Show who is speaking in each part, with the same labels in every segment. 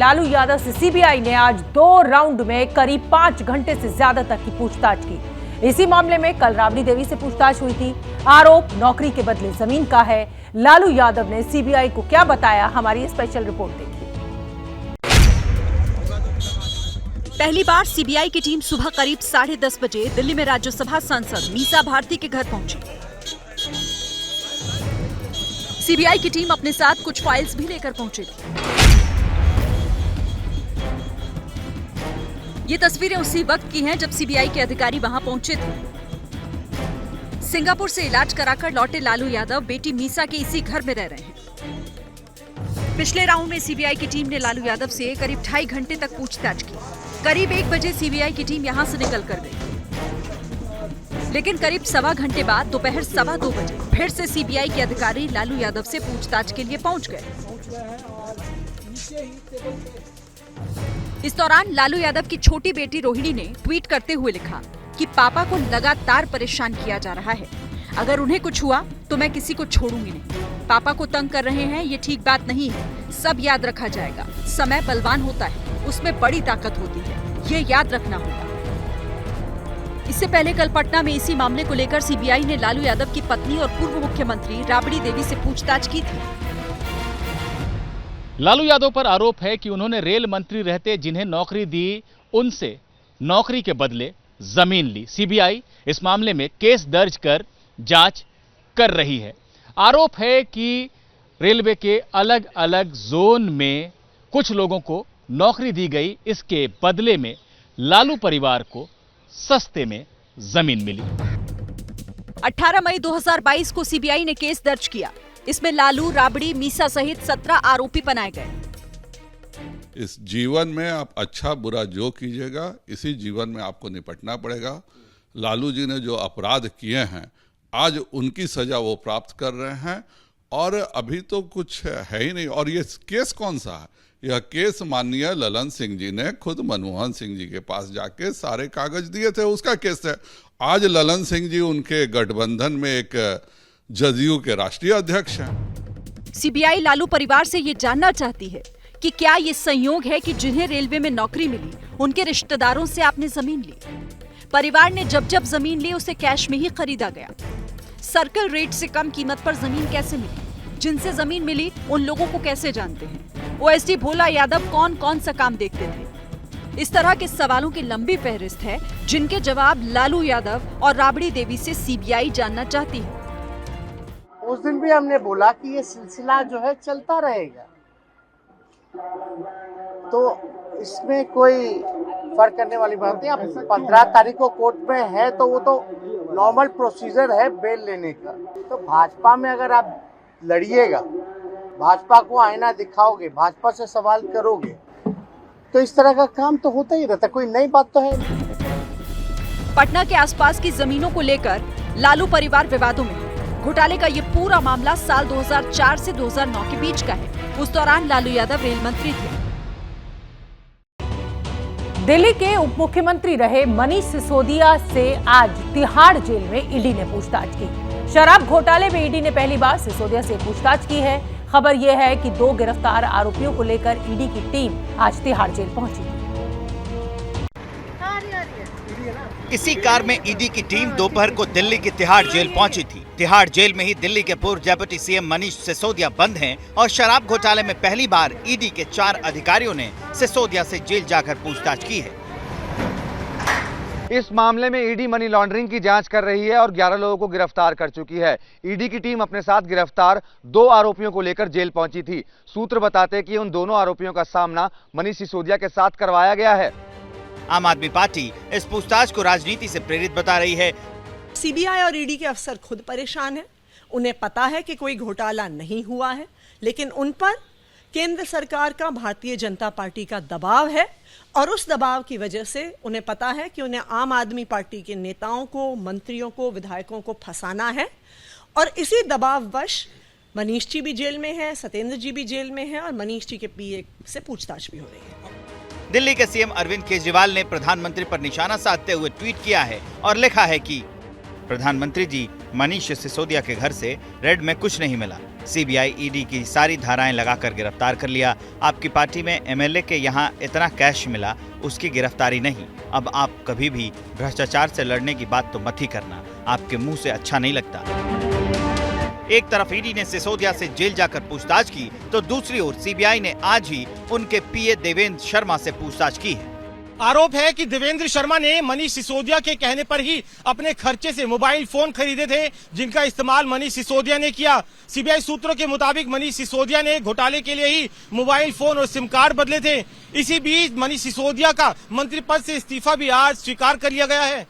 Speaker 1: लालू यादव से सीबीआई ने आज 2 राउंड में करीब 5 घंटे से ज्यादा तक की पूछताछ की। इसी मामले में कल राबड़ी देवी से पूछताछ हुई थी। आरोप नौकरी के बदले जमीन का है। लालू यादव ने सीबीआई को क्या बताया, हमारी स्पेशल रिपोर्ट देखिए।
Speaker 2: पहली बार सीबीआई की टीम सुबह करीब 10:30 बजे दिल्ली में राज्यसभा सांसद मीसा भारती के घर पहुंची। सीबीआई की टीम अपने साथ कुछ फाइल्स भी लेकर पहुंची थी। ये तस्वीरें उसी वक्त की हैं जब सीबीआई के अधिकारी वहां पहुंचे थे। सिंगापुर से इलाज कराकर लौटे लालू यादव बेटी मीसा के इसी घर में रह रहे हैं। पिछले राउंड में सीबीआई की टीम ने लालू यादव से करीब 2.5 घंटे तक पूछताछ की। करीब 1 बजे सीबीआई की टीम यहां से निकल कर गई, लेकिन करीब 1.25 घंटे बाद दोपहर 2:15 बजे फिर से सीबीआई के अधिकारी लालू यादव से पूछताछ के लिए पहुंच गए। इस दौरान लालू यादव की छोटी बेटी रोहिणी ने ट्वीट करते हुए लिखा कि पापा को लगातार परेशान किया जा रहा है, अगर उन्हें कुछ हुआ तो मैं किसी को छोड़ूंगी नहीं। पापा को तंग कर रहे हैं, ये ठीक बात नहीं है। सब याद रखा जाएगा। समय बलवान होता है, उसमें बड़ी ताकत होती है, ये याद रखना होगा। इससे पहले कल पटना में इसी मामले को लेकर सीबीआई ने लालू यादव की पत्नी और पूर्व मुख्यमंत्री राबड़ी देवी से पूछताछ की थी।
Speaker 3: लालू यादव पर आरोप है कि उन्होंने रेल मंत्री रहते जिन्हें नौकरी दी, उनसे नौकरी के बदले जमीन ली। सीबीआई इस मामले में केस दर्ज कर जांच कर रही है। आरोप है कि रेलवे के अलग अलग जोन में कुछ लोगों को नौकरी दी गई, इसके बदले में लालू परिवार को सस्ते में जमीन मिली।
Speaker 2: 18 मई 2022 को सीबीआई ने केस दर्ज किया। इसमें लालू, राबड़ी, मीसा सहित 17 आरोपी बनाए गए।
Speaker 4: इस जीवन में आप अच्छा बुरा जो कीजिएगा, इसी जीवन में आपको निपटना पड़ेगा। लालू जी ने जो अपराध किए हैं, आज उनकी सजा वो प्राप्त कर रहे हैं और अभी तो कुछ है ही नहीं। और ये केस कौन सा है? यह केस माननीय ललन सिंह जी ने खुद मनमोहन सिंह जी के पास जाके सारे कागज दिए थे, उसका केस है। आज ललन सिंह जी उनके गठबंधन में एक जदयू के राष्ट्रीय अध्यक्ष हैं।
Speaker 2: सीबीआई लालू परिवार से ये जानना चाहती है कि क्या ये संयोग है कि जिन्हें रेलवे में नौकरी मिली, उनके रिश्तेदारों से आपने जमीन ली। परिवार ने जब जब जमीन ली उसे कैश में ही खरीदा गया। सर्कल रेट से कम कीमत पर जमीन कैसे मिली? जिनसे जमीन मिली उन लोगों को कैसे जानते हैं? ओएसडी भोला यादव कौन कौन सा काम देखते थे? इस तरह के सवालों की लंबी फहरिस्त है जिनके जवाब लालू यादव और राबड़ी देवी से सीबीआई जानना चाहती है।
Speaker 5: उस दिन भी हमने बोला कि ये सिलसिला जो है चलता रहेगा, तो इसमें कोई फर्क करने वाली बात नहीं। अब 15 तारीख को कोर्ट में है तो वो तो नॉर्मल प्रोसीजर है बेल लेने का। तो भाजपा में अगर आप लड़िएगा, भाजपा को आईना दिखाओगे, भाजपा से सवाल करोगे, तो इस तरह का काम तो होता ही रहता, कोई नई बात तो है।
Speaker 2: पटना के आसपास की जमीनों को लेकर लालू परिवार विवादों में है। घोटाले का ये पूरा मामला साल 2004 से 2009 के बीच का है। उस दौरान लालू यादव रेल मंत्री थे।
Speaker 1: दिल्ली के उप मुख्यमंत्री रहे मनीष सिसोदिया से आज तिहाड़ जेल में ईडी ने पूछताछ की। शराब घोटाले में ईडी ने पहली बार सिसोदिया से पूछताछ की है। खबर यह है कि 2 गिरफ्तार आरोपियों को लेकर ईडी की टीम आज तिहाड़ जेल पहुंची।
Speaker 6: इसी कार में ईडी की टीम दोपहर को दिल्ली की तिहाड़ जेल पहुंची थी। तिहाड़ जेल में ही दिल्ली के पूर्व डिप्टी सीएम मनीष सिसोदिया बंद हैं और शराब घोटाले में पहली बार ईडी के 4 अधिकारियों ने सिसोदिया से जेल जाकर पूछताछ की है।
Speaker 7: इस मामले में ईडी मनी लॉन्ड्रिंग की जांच कर रही है और 11 लोगों को गिरफ्तार कर चुकी है। ईडी की टीम अपने साथ गिरफ्तार 2 आरोपियों को लेकर जेल पहुंची थी। सूत्र बताते हैं कि उन दोनों आरोपियों का सामना मनीष सिसोदिया के साथ करवाया गया है।
Speaker 6: आम आदमी पार्टी इस पूछताछ को राजनीति से प्रेरित बता रही है।
Speaker 8: सीबीआई और ईडी के अफसर खुद परेशान हैं। उन्हें पता है कि कोई घोटाला नहीं हुआ है, लेकिन उन पर केंद्र सरकार का, भारतीय जनता पार्टी का दबाव है और उस दबाव की वजह से उन्हें पता है कि उन्हें आम आदमी पार्टी के नेताओं को, मंत्रियों को, विधायकों को फंसाना है। और इसी दबाववश मनीष जी भी जेल में है, सत्येंद्र जी भी जेल में है और मनीष जी के पीए से पूछताछ भी हो रही है।
Speaker 6: दिल्ली के सीएम अरविंद केजरीवाल ने प्रधानमंत्री पर निशाना साधते हुए ट्वीट किया है और लिखा है कि प्रधानमंत्री जी, मनीष सिसोदिया के घर से रेड में कुछ नहीं मिला। सीबीआई ईडी की सारी धाराएं लगाकर गिरफ्तार कर लिया। आपकी पार्टी में एमएलए के यहाँ इतना कैश मिला, उसकी गिरफ्तारी नहीं। अब आप कभी भी भ्रष्टाचार से लड़ने की बात तो मत ही करना, आपके मुंह से अच्छा नहीं लगता। एक तरफ ईडी ने सिसोदिया से जेल जाकर पूछताछ की, तो दूसरी ओर सीबीआई ने आज ही उनके पीए देवेंद्र शर्मा से पूछताछ की है।
Speaker 9: आरोप है कि देवेंद्र शर्मा ने मनीष सिसोदिया के कहने पर ही अपने खर्चे से मोबाइल फोन खरीदे थे, जिनका इस्तेमाल मनीष सिसोदिया ने किया। सीबीआई सूत्रों के मुताबिक मनीष सिसोदिया ने घोटाले के लिए ही मोबाइल फोन और सिम कार्ड बदले थे। इसी बीच मनीष सिसोदिया का मंत्री पद से इस्तीफा भी आज स्वीकार कर लिया गया है।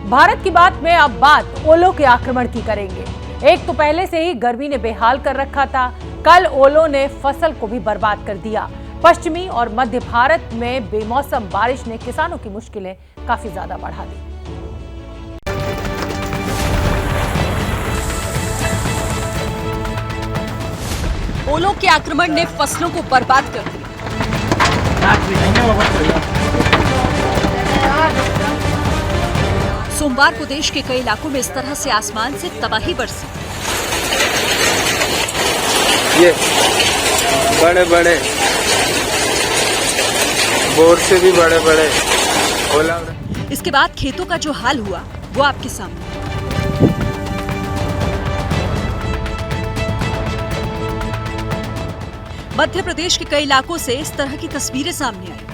Speaker 1: भारत की बात में अब बात ओलों के आक्रमण की करेंगे। एक तो पहले से ही गर्मी ने बेहाल कर रखा था, कल ओलों ने फसल को भी बर्बाद कर दिया। पश्चिमी और मध्य भारत में बेमौसम बारिश ने किसानों की मुश्किलें काफी ज्यादा बढ़ा दी।
Speaker 2: ओलों के आक्रमण ने फसलों को बर्बाद कर दिया। सोमवार को देश के कई इलाकों में इस तरह से आसमान से तबाही बरसी।
Speaker 10: ये बड़े बड़े बोर से भी बड़े बड़े ओला।
Speaker 2: इसके बाद खेतों का जो हाल हुआ वो आपके सामने। मध्य प्रदेश के कई इलाकों से इस तरह की तस्वीरें सामने आई।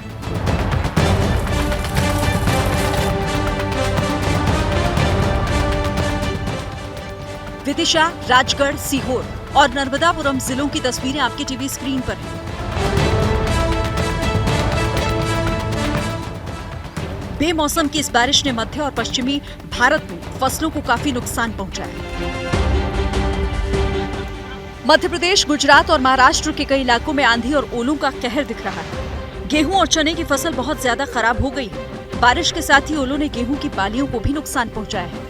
Speaker 2: विदिशा, राजगढ़, सीहोर और नर्मदापुरम जिलों की तस्वीरें आपकी टीवी स्क्रीन पर हैं। बेमौसम की इस बारिश ने मध्य और पश्चिमी भारत में फसलों को काफी नुकसान पहुंचाया। मध्य प्रदेश, गुजरात और महाराष्ट्र के कई इलाकों में आंधी और ओलों का कहर दिख रहा है। गेहूं और चने की फसल बहुत ज्यादा खराब हो गई है। बारिश के साथ ही ओलों ने गेहूं की बालियों को भी नुकसान पहुंचाया है।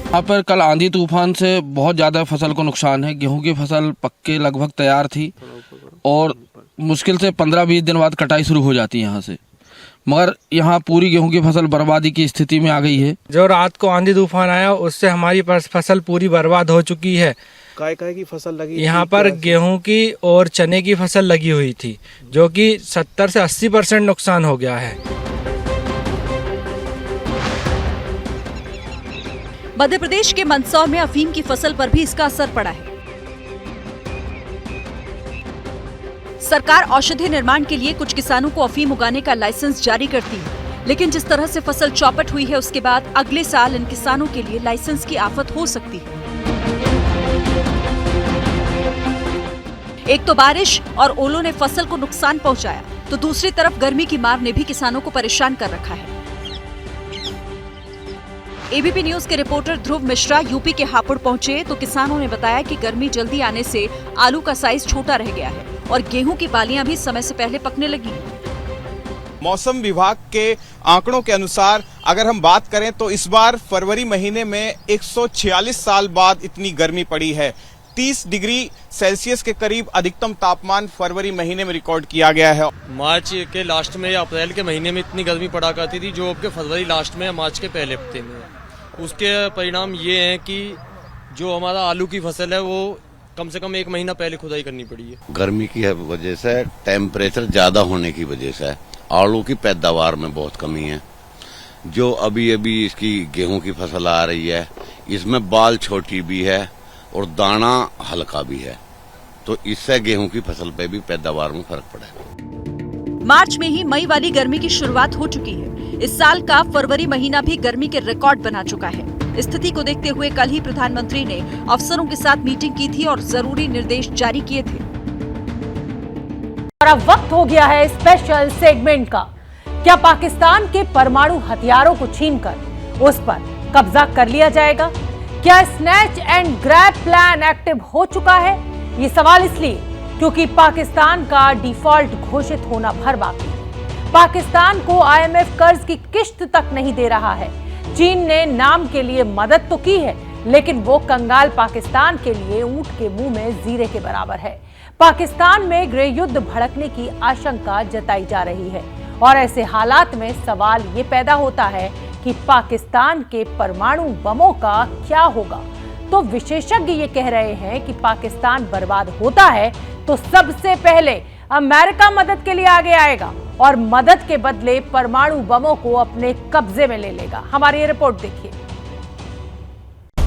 Speaker 11: यहाँ पर कल आंधी तूफान से बहुत ज़्यादा फसल को नुकसान है। गेहूं की फसल पक्के लगभग तैयार थी और मुश्किल से 15-20 दिन बाद कटाई शुरू हो जाती है यहाँ से, मगर यहाँ पूरी गेहूं की फसल बर्बादी की स्थिति में आ गई है।
Speaker 10: जो रात को आंधी तूफान आया उससे हमारी फसल पूरी बर्बाद हो चुकी है।
Speaker 12: काय की फसल लगी?
Speaker 10: यहाँ पर गेहूं की और चने की फसल लगी हुई थी, जो कि 70 से 80% नुकसान हो गया है।
Speaker 2: मध्य प्रदेश के मंदसौर में अफीम की फसल पर भी इसका असर पड़ा है। सरकार औषधि निर्माण के लिए कुछ किसानों को अफीम उगाने का लाइसेंस जारी करती है, लेकिन जिस तरह से फसल चौपट हुई है उसके बाद अगले साल इन किसानों के लिए लाइसेंस की आफत हो सकती है। एक तो बारिश और ओलों ने फसल को नुकसान पहुंचाया, तो दूसरी तरफ गर्मी की मार ने भी किसानों को परेशान कर रखा है। एबीपी न्यूज के रिपोर्टर ध्रुव मिश्रा यूपी के हापुड़ पहुंचे तो किसानों ने बताया कि गर्मी जल्दी आने से आलू का साइज छोटा रह गया है और गेहूं की बालियां भी समय से पहले पकने लगी हैं।
Speaker 12: मौसम विभाग के आंकड़ों के अनुसार अगर हम बात करें तो इस बार फरवरी महीने में 146 साल बाद इतनी गर्मी पड़ी है। 30 डिग्री सेल्सियस के करीब अधिकतम तापमान फरवरी महीने में रिकॉर्ड किया गया है।
Speaker 13: मार्च के लास्ट में या अप्रैल के महीने में इतनी गर्मी पड़ा करती थी, जो अब फरवरी लास्ट में या मार्च के पहले हफ्ते में। उसके परिणाम ये हैं कि जो हमारा आलू की फसल है वो कम से कम 1 महीना पहले खुदाई करनी पड़ी है।
Speaker 14: गर्मी की वजह से, टेम्परेचर ज्यादा होने की वजह से आलू की पैदावार में बहुत कमी है। जो अभी इसकी गेहूं की फसल आ रही है, इसमें बाल छोटी भी है और दाना हल्का भी है, तो इससे गेहूं की फसल पे भी पैदावार में फर्क पड़ेगा।
Speaker 2: मार्च में ही मई वाली गर्मी की शुरुआत हो चुकी है। इस साल का फरवरी महीना भी गर्मी के रिकॉर्ड बना चुका है। स्थिति को देखते हुए कल ही प्रधानमंत्री ने अफसरों के साथ मीटिंग की थी और जरूरी निर्देश जारी किए थे।
Speaker 1: और अब वक्त हो गया है स्पेशल सेगमेंट का। क्या पाकिस्तान के परमाणु हथियारों को छीनकर उस पर कब्जा कर लिया जाएगा? क्या snatch and grab plan active हो चुका है? ये सवाल इसलिए क्योंकि पाकिस्तान का डिफॉल्ट घोषित होना भर बाकी है। पाकिस्तान को आईएमएफ कर्ज की किश्त तक नहीं दे रहा है। चीन ने नाम के लिए मदद तो की है, लेकिन वो कंगाल पाकिस्तान के लिए ऊंट के मुंह में जीरे के बराबर है। पाकिस्तान में गृह युद्ध भड़कने की आशंका जताई जा रही है और ऐसे हालात में सवाल ये पैदा होता है कि पाकिस्तान के परमाणु बमों का क्या होगा, तो विशेषज्ञ ये कह रहे हैं कि पाकिस्तान बर्बाद होता है तो सबसे पहले अमेरिका मदद के लिए आगे आएगा और मदद के बदले परमाणु बमों को अपने कब्जे में ले लेगा। हमारी ये रिपोर्ट देखिए।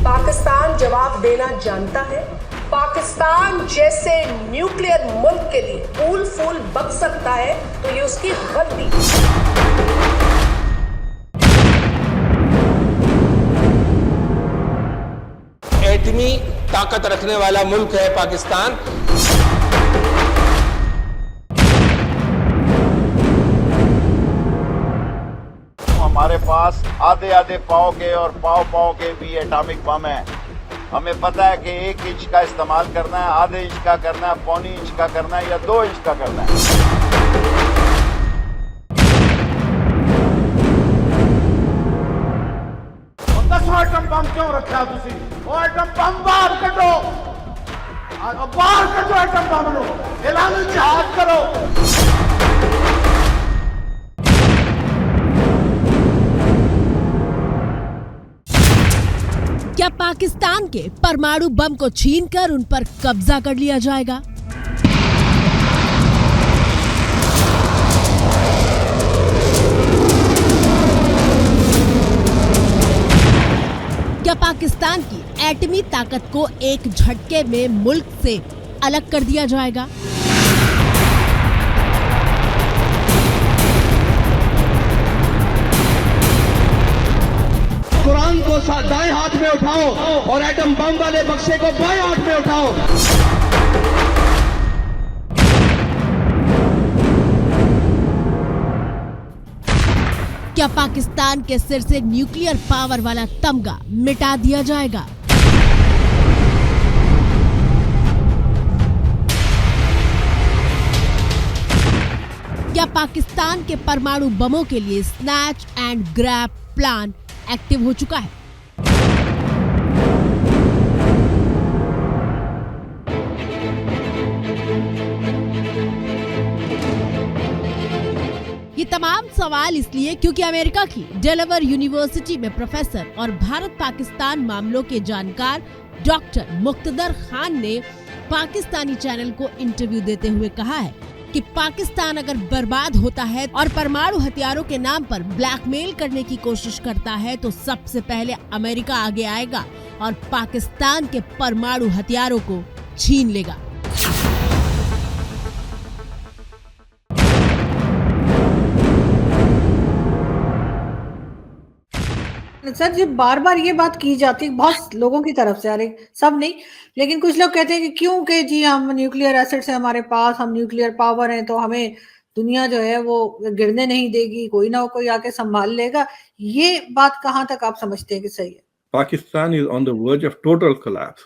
Speaker 15: पाकिस्तान जवाब देना जानता है। पाकिस्तान जैसे न्यूक्लियर मुल्क के लिए फूल फूल बक सकता है तो ये उसकी गलती।
Speaker 16: एटमी ताकत रखने वाला मुल्क है पाकिस्तान।
Speaker 17: हमारे पास आधे आधे पाव के और पाव के भी एटॉमिक बम है। हमें पता है कि 1 इंच का इस्तेमाल करना है, आधे इंच का करना है, पौनी इंच का करना है या 2 इंच का करना है।
Speaker 18: 10 एटम बम क्यों रखा तुसी? वो एटम बम बाहर कटो, बाहर कटो एटम बम लो, ऐलान जिहाद करो।
Speaker 19: क्या पाकिस्तान के परमाणु बम को छीनकर उन पर कब्जा कर लिया जाएगा? क्या पाकिस्तान की एटमी ताकत को एक झटके में मुल्क से अलग कर दिया जाएगा?
Speaker 18: कुरान को दाएं हाथ में उठाओ और एटम बम वाले बक्से को बाएं हाथ में उठाओ।
Speaker 19: क्या पाकिस्तान के सिर से न्यूक्लियर पावर वाला तमगा मिटा दिया जाएगा? क्या पाकिस्तान के परमाणु बमों के लिए snatch and grab plan active हो चुका है? ये तमाम सवाल इसलिए क्योंकि अमेरिका की डेलावेयर यूनिवर्सिटी में प्रोफेसर और भारत पाकिस्तान मामलों के जानकार डॉक्टर मुक्तदर खान ने पाकिस्तानी चैनल को इंटरव्यू देते हुए कहा है कि पाकिस्तान अगर बर्बाद होता है और परमाणु हथियारों के नाम पर ब्लैकमेल करने की कोशिश करता है तो सबसे पहले अमेरिका आगे आएगा और पाकिस्तान के परमाणु हथियारों को छीन लेगा।
Speaker 20: सर जी, बार बार ये बात की जाती है बहुत लोगों की तरफ से, अरे सब नहीं लेकिन कुछ लोग कहते हैं कि क्यों कि जी हम न्यूक्लियर एसेट्स है हमारे पास, हम न्यूक्लियर पावर हैं तो हमें दुनिया जो है वो गिरने नहीं देगी, कोई ना कोई आके संभाल लेगा। ये बात कहाँ तक आप समझते हैं कि सही है?
Speaker 21: Pakistan is on the verge of total collapse.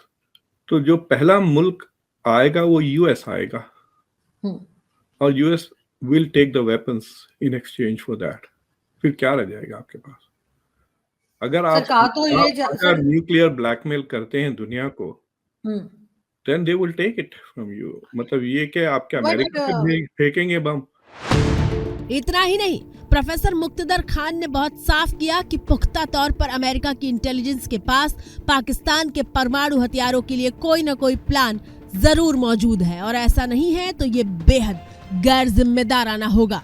Speaker 21: तो जो पहला मुल्क आएगा वो यूएस आएगा और US will take the weapons in exchange for that. फिर क्या रह जाएगा आपके पास? अगर आप न्यूक्लियर ब्लैकमेल करते हैं दुनिया को, then they will take it from you. मतलब ये कि आपके अमेरिका पे फेंकेंगे बम।
Speaker 19: इतना ही नहीं, प्रोफेसर मुक्तदर खान ने बहुत साफ किया कि पुख्ता तौर पर अमेरिका की इंटेलिजेंस के पास पाकिस्तान के परमाणु हथियारों के लिए कोई न कोई प्लान जरूर मौजूद है और ऐसा नहीं है तो ये बेहद गैर जिम्मेदाराना होगा।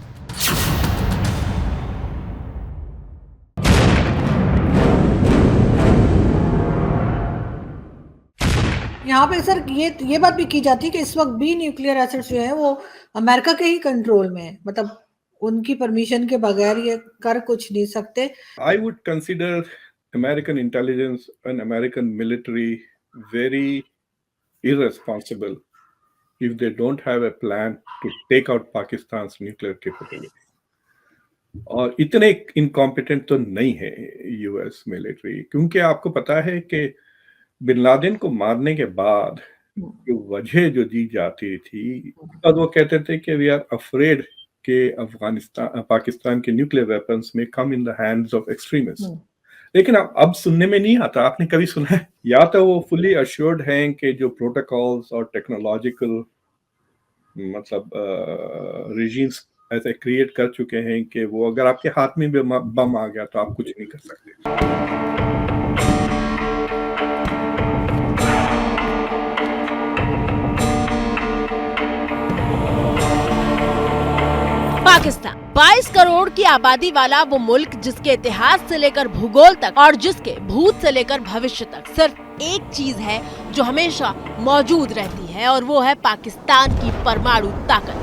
Speaker 20: यहाँ पे सर ये बात भी की जाती है कि इस वक्त भी न्यूक्लियर एसेट्स जो है वो अमेरिका के ही कंट्रोल में है, मतलब उनकी परमिशन के बगैर ये कर कुछ नहीं सकते।
Speaker 21: I would consider American intelligence and American military very irresponsible if they don't have a plan to take out Pakistan's nuclear capability. और इतने इनकॉम्पिटेंट तो नहीं है यूएस मिलिट्री, क्योंकि आपको पता है कि बिन लादेन को मारने के बाद जो वजह जो दी जाती थी, और वो कहते थे कि वी आर अफ्रेड के पाकिस्तान के न्यूक्लियर वेपन्स में come in the hands of extremist. लेकिन अब सुनने में नहीं आता। आपने कभी सुना है? या तो वो फुली अश्योर्ड हैं कि जो प्रोटोकॉल्स और टेक्नोलॉजिकल मतलब रिजीम्स ऐसे क्रिएट कर चुके हैं कि वो अगर आपके हाथ में भी बम आ गया तो आप कुछ नहीं कर सकते।
Speaker 19: पाकिस्तान 22 करोड़ की आबादी वाला वो मुल्क जिसके इतिहास से लेकर भूगोल तक और जिसके भूत से लेकर भविष्य तक सिर्फ एक चीज है जो हमेशा मौजूद रहती है और वो है पाकिस्तान की परमाणु ताकत।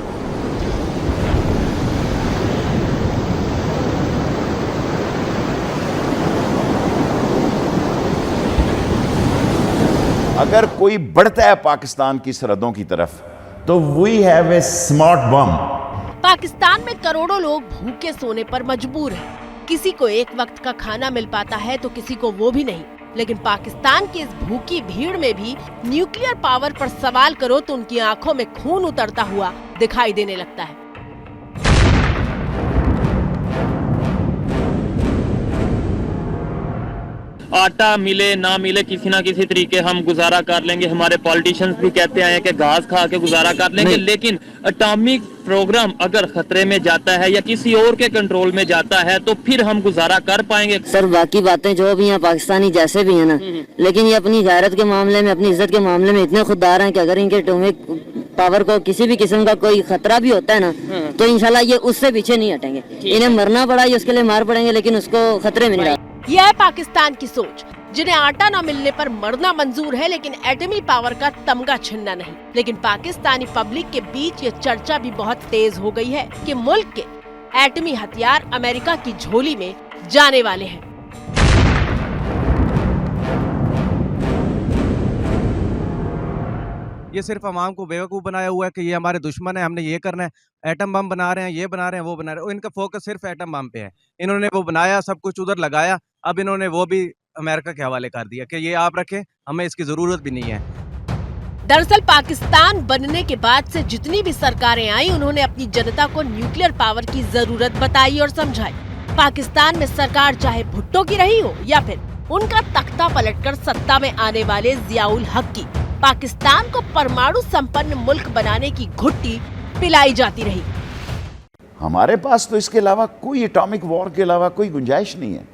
Speaker 17: अगर कोई बढ़ता है पाकिस्तान की सरहदों की तरफ तो we have a smart bomb.
Speaker 19: Pakistan में करोड़ों लोग भूखे सोने पर मजबूर हैं। किसी को एक वक्त का खाना मिल पाता है तो किसी को वो भी नहीं। लेकिन पाकिस्तान की इस भूखी भीड़ में भी न्यूक्लियर पावर पर सवाल करो तो उनकी आंखों में खून उतरता हुआ दिखाई देने लगता है।
Speaker 3: आटा मिले ना मिले किसी ना किसी तरीके हम गुजारा कर लेंगे। हमारे पॉलिटिशियंस भी कहते आए हैं कि घास खा के गुजारा कर लेंगे, लेकिन एटॉमिक प्रोग्राम अगर खतरे में जाता है या किसी और के कंट्रोल में जाता है तो फिर हम गुजारा कर पाएंगे।
Speaker 22: सर बाकी बातें जो भी हैं पाकिस्तानी जैसे भी हैं ना, लेकिन ये अपनी गैरत के मामले में, अपनी इज्जत के मामले में इतने खुददार हैं कि अगर इनके एटॉमिक पावर को किसी भी किस्म का कोई खतरा भी होता है ना तो इंशाल्लाह ये उससे पीछे नहीं हटेंगे। इन्हें मरना पड़ा ये उसके लिए मार पड़ेंगे, लेकिन उसको खतरे में नहीं डालेंगे।
Speaker 19: यह है पाकिस्तान की सोच, जिन्हें आटा न मिलने पर मरना मंजूर है लेकिन एटमी पावर का तमगा छिनना नहीं। लेकिन पाकिस्तानी पब्लिक के बीच ये चर्चा भी बहुत तेज हो गई है कि मुल्क के एटमी हथियार अमेरिका की झोली में जाने वाले हैं।
Speaker 23: ये सिर्फ अवाम को बेवकूफ़ बनाया हुआ है कि ये हमारे दुश्मन है, हमने ये करना है, एटम बम बना रहे हैं, ये बना रहे हैं, वो बना रहे हैं। इनका फोकस सिर्फ एटम बम पे है। इन्होंने वो बनाया, सब कुछ उधर लगाया, अब इन्होंने वो भी अमेरिका के हवाले कर दिया कि ये आप रखें, हमें इसकी ज़रूरत भी नहीं है।
Speaker 19: दरअसल पाकिस्तान बनने के बाद से जितनी भी सरकारें आई उन्होंने अपनी जनता को न्यूक्लियर पावर की जरूरत बताई और समझाई। पाकिस्तान में सरकार चाहे भुट्टो की रही हो या फिर उनका तख्ता पलटकर सत्ता में आने वाले जियाउल हक की, पाकिस्तान को परमाणु संपन्न मुल्क बनाने की घुट्टी पिलाई जाती रही।
Speaker 17: हमारे पास तो इसके अलावा कोई एटॉमिक वॉर के अलावा कोई गुंजाइश नहीं है।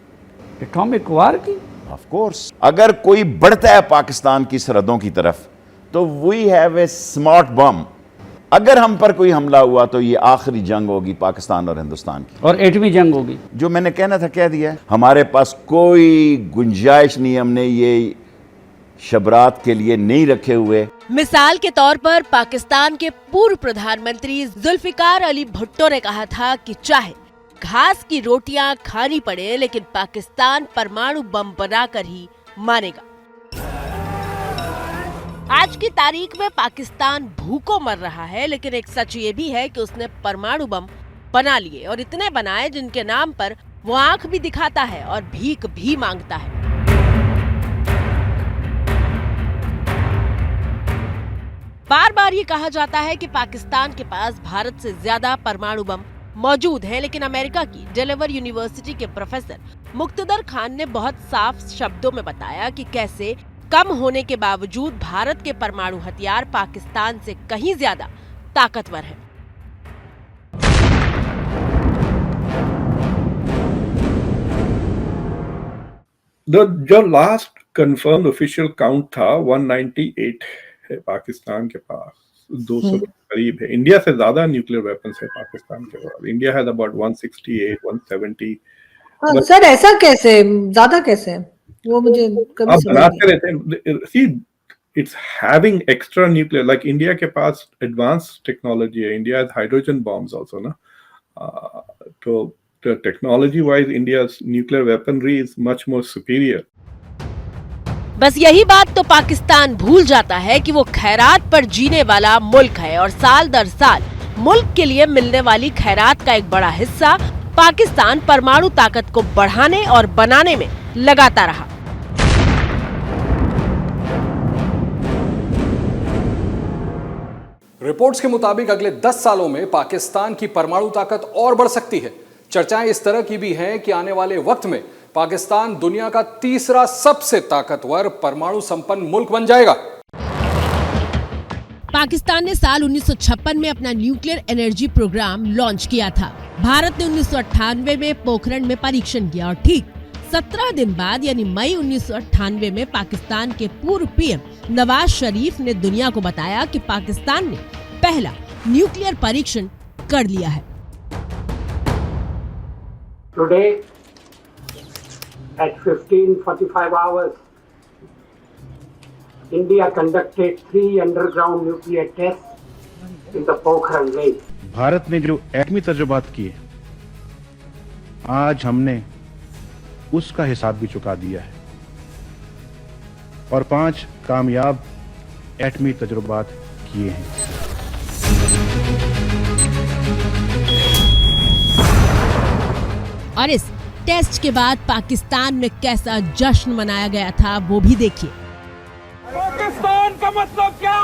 Speaker 24: एटॉमिक वॉर की?
Speaker 17: Of course. अगर कोई बढ़ता है पाकिस्तान की सरहदों की तरफ तो we have a smart bomb. अगर हम पर कोई हमला हुआ तो ये आखिरी जंग होगी पाकिस्तान और हिंदुस्तान की,
Speaker 24: और एटमी जंग होगी।
Speaker 17: जो मैंने कहना था कह दिया है। हमारे पास कोई गुंजाइश नहीं, हमने ये शबरात के लिए नहीं रखे हुए।
Speaker 19: मिसाल के तौर पर पाकिस्तान के पूर्व प्रधानमंत्री जुल्फिकार अली भुट्टो ने कहा था कि चाहे घास की रोटियां खानी पड़े लेकिन पाकिस्तान परमाणु बम बनाकर ही मानेगा। आज की तारीख में पाकिस्तान भूखों मर रहा है, लेकिन एक सच ये भी है कि उसने परमाणु बम बना लिए और इतने बनाए जिनके नाम पर वो आंख भी दिखाता है और भीख भी मांगता है। बार बार ये कहा जाता है कि पाकिस्तान के पास भारत से ज्यादा परमाणु बम मौजूद है, लेकिन अमेरिका की डेलावेयर यूनिवर्सिटी के प्रोफेसर मुक्तदर खान ने बहुत साफ शब्दों में बताया कि कैसे कम होने के बावजूद भारत के परमाणु हथियार पाकिस्तान से कहीं ज्यादा ताकतवर हैं।
Speaker 21: जो लास्ट कंफर्म ऑफिशियल काउंट था 198 है पाकिस्तान के पास, 200 के करीब है। इंडिया से ज्यादा न्यूक्लियर वेपन्स है पाकिस्तान के पास। India has about 168 170।
Speaker 20: हाँ, सर ऐसा कैसे, ज्यादा कैसे? वो मुझे कभी समझ
Speaker 21: बनाते रहते हैं। See it's having extra nuclear, like India के पास एडवांस टेक्नोलॉजी है। India has hydrogen bombs also ना, तो technology wise India's nuclear weaponry is much more superior.
Speaker 19: बस यही बात तो पाकिस्तान भूल जाता है कि वो खैरात पर जीने वाला मुल्क है और साल दर साल मुल्क के लिए मिलने वाली खैरात का एक बड़ा हिस्सा पाकिस्तान परमाणु ताकत को बढ़ाने और बनाने में लगाता रहा।
Speaker 25: रिपोर्ट्स के मुताबिक अगले 10 सालों में पाकिस्तान की परमाणु ताकत और बढ़ सकती है। चर्चाएं इस तरह की भी हैं कि आने वाले वक्त में पाकिस्तान दुनिया का तीसरा सबसे ताकतवर परमाणु संपन्न मुल्क बन जाएगा।
Speaker 19: पाकिस्तान ने साल 1956 में अपना न्यूक्लियर एनर्जी प्रोग्राम लॉन्च किया था। भारत ने 1998 में पोखरण में परीक्षण किया और ठीक 17 दिन बाद यानी मई 1998 में पाकिस्तान के पूर्व पीएम नवाज शरीफ ने दुनिया को बताया कि पाकिस्तान ने पहला न्यूक्लियर परीक्षण कर लिया है।
Speaker 24: Today at 15:45 hours, India conducted 3 underground nuclear tests in the Pokhran range.
Speaker 4: Bharat ने जो एटमी तजुर्बात किए, आज हमने उसका हिसाब भी चुका दिया है और 5 कामयाब एटमी तजुर्बात किए हैं।
Speaker 19: और इस टेस्ट के बाद पाकिस्तान में कैसा जश्न मनाया गया था वो भी देखिए।
Speaker 18: पाकिस्तान का मतलब क्या?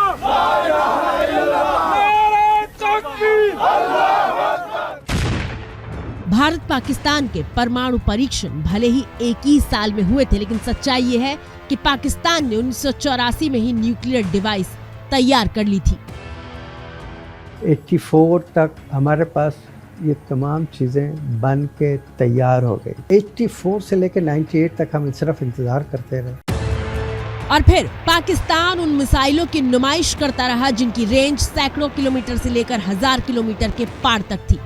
Speaker 19: भारत पाकिस्तान के परमाणु परीक्षण भले ही एक ही साल में हुए थे, लेकिन सच्चाई ये है कि पाकिस्तान ने 1984 में ही न्यूक्लियर डिवाइस तैयार कर ली थी।
Speaker 5: 84 तक हमारे पास ये तमाम चीज़ें बन के तैयार हो गई। 84 से लेकर 98 तक हम सिर्फ इंतजार करते रहे।
Speaker 19: और फिर पाकिस्तान उन मिसाइलों की नुमाइश करता रहा जिनकी रेंज सैकड़ों किलोमीटर से लेकर 1000 किलोमीटर के पार तक थी।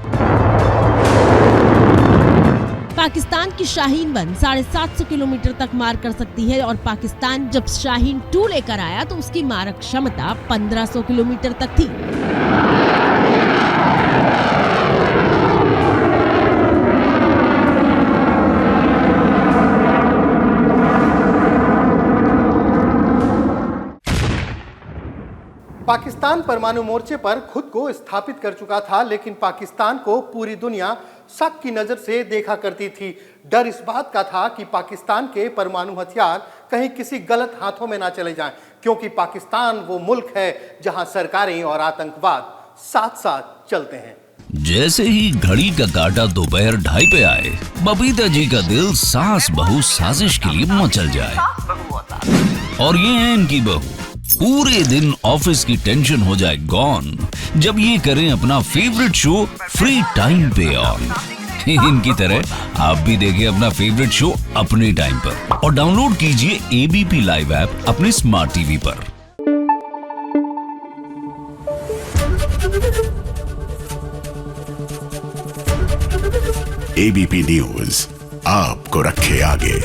Speaker 19: पाकिस्तान की शाहीन 1 750 किलोमीटर तक मार कर सकती है और पाकिस्तान जब शाहीन 2 लेकर आया तो उसकी मारक क्षमता 1500 किलोमीटर तक थी।
Speaker 6: पाकिस्तान परमाणु मोर्चे पर खुद को स्थापित कर चुका था, लेकिन पाकिस्तान को पूरी दुनिया शक की नजर से देखा करती थी। डर इस बात का था कि पाकिस्तान के परमाणु हथियार कहीं किसी गलत हाथों में ना चले जाएं, क्योंकि पाकिस्तान वो मुल्क है जहां सरकारें और आतंकवाद साथ साथ चलते हैं।
Speaker 7: जैसे ही घड़ी का काटा दोपहर 2:30 पे आए, बबीता जी का दिल सास बहू साजिश के लिए मचल जाए। और ये है इनकी बहू, पूरे दिन ऑफिस की टेंशन हो जाए गॉन जब ये करें अपना फेवरेट शो फ्री टाइम पे ऑन। इनकी तरह आप भी देखें अपना फेवरेट शो अपने टाइम पर और डाउनलोड कीजिए एबीपी लाइव ऐप अपने स्मार्ट टीवी पर।
Speaker 8: एबीपी न्यूज आपको रखे आगे।